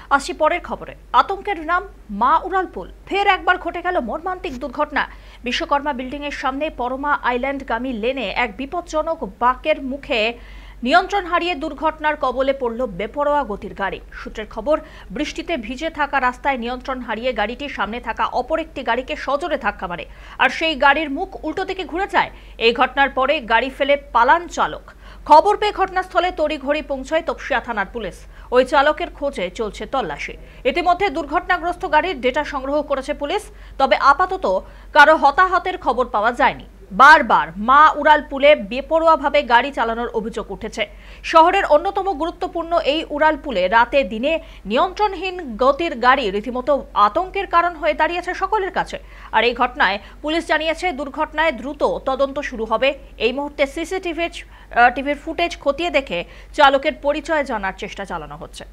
আসি পরের খবরে। আতঙ্কের নাম মা উড়ালপুল। ফের একবার ঘটে গেল মর্মান্তিক দুর্ঘটনা। বিশ্বকর্মা বিল্ডিং এর সামনে পরমা আইল্যান্ডগামী লেনে এক বিপজ্জনক বাঁকের মুখে নিয়ন্ত্রণ হারিয়ে দুর্ঘটনার কবলে পড়ল বেপরোয়া গতির গাড়ি। সূত্রের খবর, বৃষ্টিতে ভিজে থাকা রাস্তায় নিয়ন্ত্রণ হারিয়ে গাড়িটি সামনে থাকা অপর একটি গাড়িকে সজোরে ধাক্কা মারে, আর সেই গাড়ির মুখ উল্টো দিকে ঘুরে যায়। এই ঘটনার পরে গাড়ি ফেলে পালান চালক। খবর পেয়ে ঘটনাস্থলে তড়িঘড়ি পৌঁছায় তপসিয়া থানার পুলিশ। ওই চালকের খোঁজে চলছে তল্লাশি। ইতিমধ্যে দুর্ঘটনাগ্রস্ত গাড়ির ডেটা সংগ্রহ করেছে পুলিশ, তবে আপাতত কারো হতাহতের খবর পাওয়া যায়নি। বারবার মা উড়ালপুলে বেপরোয়াভাবে গাড়ি চালানোর অভিযোগ উঠেছে। শহরের অন্যতম গুরুত্বপূর্ণ এই উড়ালপুলে রাতে দিনে নিয়ন্ত্রণহীন গতির গাড়ি রীতিমতো আতঙ্কের কারণ হয়ে দাঁড়িয়েছে সকলের কাছে। আর এই ঘটনায় পুলিশ জানিয়েছে দুর্ঘটনায় দ্রুত তদন্ত শুরু হবে। এই মুহূর্তে সিসিটিভির ফুটেজ খতিয়ে দেখে চালকের পরিচয় জানার চেষ্টা চালানো হচ্ছে।